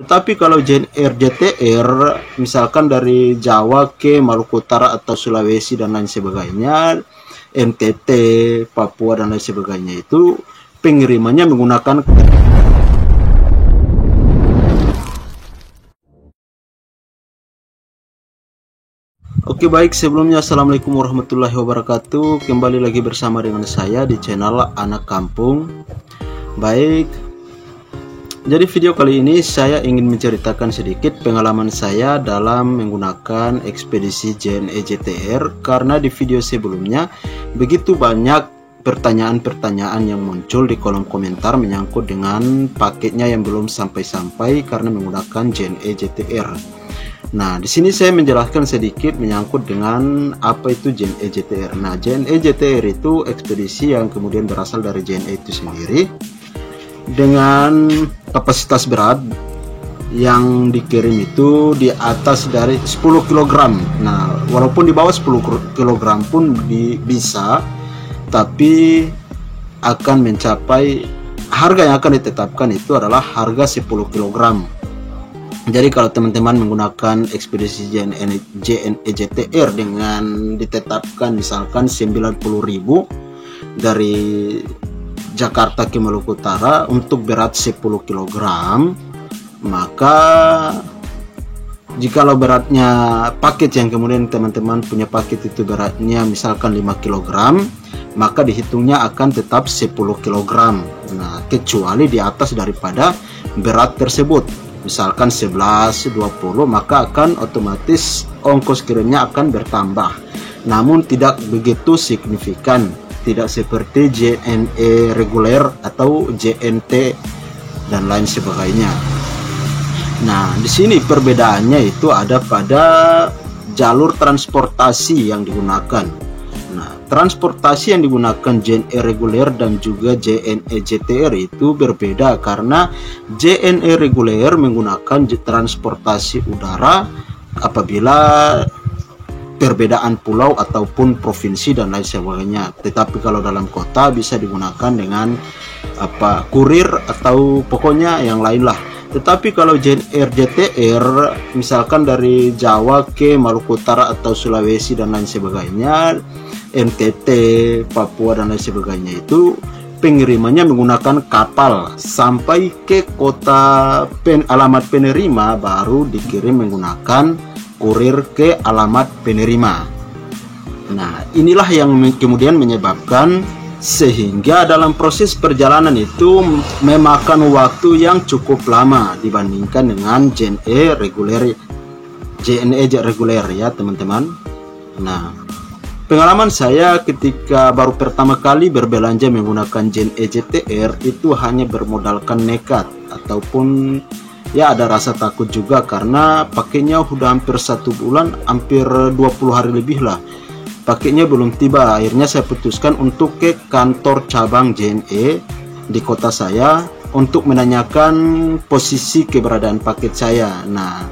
Tetapi kalau JNR JTR misalkan dari Jawa ke Maluku Utara atau Sulawesi dan lain sebagainya, NTT, Papua dan lain sebagainya, itu pengirimannya menggunakan. Oke, baik, sebelumnya assalamualaikum warahmatullahi wabarakatuh. Kembali lagi bersama dengan saya di channel Anak Kampung. Baik, jadi video kali ini saya ingin menceritakan sedikit pengalaman saya dalam menggunakan ekspedisi JNE JTR, karena di video sebelumnya begitu banyak pertanyaan-pertanyaan yang muncul di kolom komentar menyangkut dengan paketnya yang belum sampai-sampai karena menggunakan JNE JTR. Nah, di sini saya menjelaskan sedikit menyangkut dengan apa itu JNE JTR. Nah, JNE JTR itu ekspedisi yang kemudian berasal dari JNE itu sendiri dengan kapasitas berat yang dikirim itu di atas dari 10 kg. Nah, walaupun di bawah 10 kg pun bisa, tapi akan mencapai harga yang akan ditetapkan itu adalah harga 10 kg. Jadi kalau teman-teman menggunakan ekspedisi JNE JTR dengan ditetapkan misalkan 90.000 dari Jakarta ke Maluku Utara untuk berat 10 kg, maka jikalau beratnya paket yang kemudian teman-teman punya paket itu beratnya misalkan 5 kg, maka dihitungnya akan tetap 10 kg. Nah, kecuali di atas daripada berat tersebut, misalkan 11, 20, maka akan otomatis ongkos kirimnya akan bertambah, namun tidak begitu signifikan, tidak seperti JNE reguler atau JNT dan lain sebagainya. Nah, di sini perbedaannya itu ada pada jalur transportasi yang digunakan. Nah, transportasi yang digunakan JNE reguler dan juga JNE JTR itu berbeda, karena JNE reguler menggunakan transportasi udara apabila perbedaan pulau ataupun provinsi dan lain sebagainya. Tetapi kalau dalam kota bisa digunakan dengan kurir atau pokoknya yang lain lah. Tetapi kalau JNE JTR misalkan dari Jawa ke Maluku Utara atau Sulawesi dan lain sebagainya, NTT, Papua dan lain sebagainya, itu pengirimannya menggunakan kapal sampai ke kota alamat penerima, baru dikirim menggunakan kurir ke alamat penerima. Nah, inilah yang kemudian menyebabkan sehingga dalam proses perjalanan itu memakan waktu yang cukup lama dibandingkan dengan JNE reguler ya teman-teman. Nah, pengalaman saya ketika baru pertama kali berbelanja menggunakan JNE JTR itu hanya bermodalkan nekat, ataupun ya ada rasa takut juga karena paketnya udah hampir 1 bulan, hampir 20 hari lebih lah paketnya belum tiba. Akhirnya saya putuskan untuk ke kantor cabang JNE di kota saya untuk menanyakan posisi keberadaan paket saya. Nah,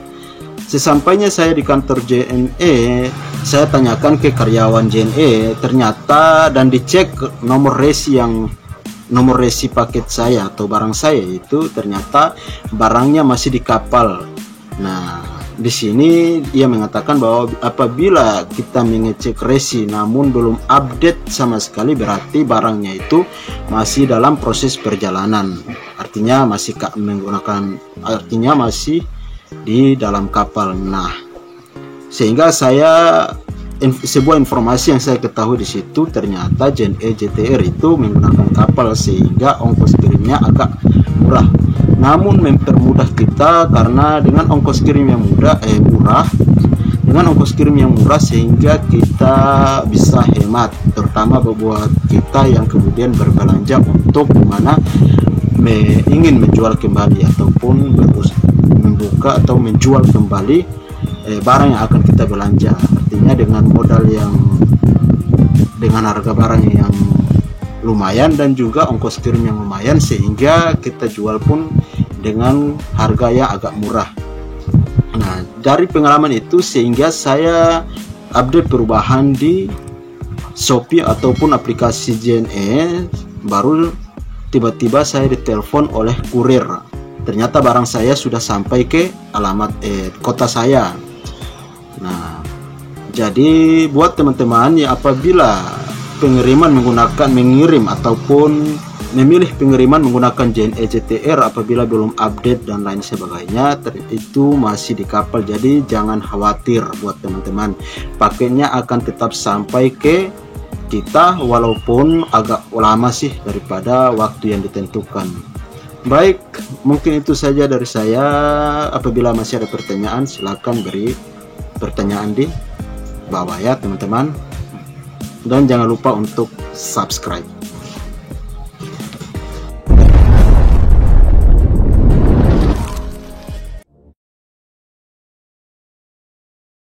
sesampainya saya di kantor JNE, saya tanyakan ke karyawan JNE, ternyata dan dicek nomor resi paket saya atau barang saya itu, ternyata barangnya masih di kapal. Nah, di sini dia mengatakan bahwa apabila kita mengecek resi namun belum update sama sekali, berarti barangnya itu masih dalam proses perjalanan. Artinya masih di dalam kapal. Nah, sehingga sebuah informasi yang saya ketahui di situ, ternyata JNE JTR itu menggunakan kapal sehingga ongkos kirimnya agak murah. Namun mempermudah kita karena dengan ongkos kirim yang murah sehingga kita bisa hemat, terutama buat kita yang kemudian berbelanja untuk mana ingin menjual kembali ataupun membuka atau menjual kembali barang yang akan kita belanja. Artinya dengan harga barang yang lumayan dan juga ongkos kirim yang lumayan, sehingga kita jual pun dengan harga yang agak murah. Nah, dari pengalaman itu sehingga saya update perubahan di Shopee ataupun aplikasi JNE, baru tiba-tiba saya ditelepon oleh kurir ternyata barang saya sudah sampai ke alamat kota saya. Nah, jadi buat teman-teman ya, apabila pengiriman mengirim ataupun memilih pengiriman menggunakan JNE JTR apabila belum update dan lain sebagainya, itu masih di kapal. Jadi jangan khawatir buat teman-teman, paketnya akan tetap sampai ke kita walaupun agak lama sih daripada waktu yang ditentukan. Baik, mungkin itu saja dari saya. Apabila masih ada pertanyaan, silakan beri pertanyaan di bawah ya teman-teman, dan jangan lupa untuk subscribe.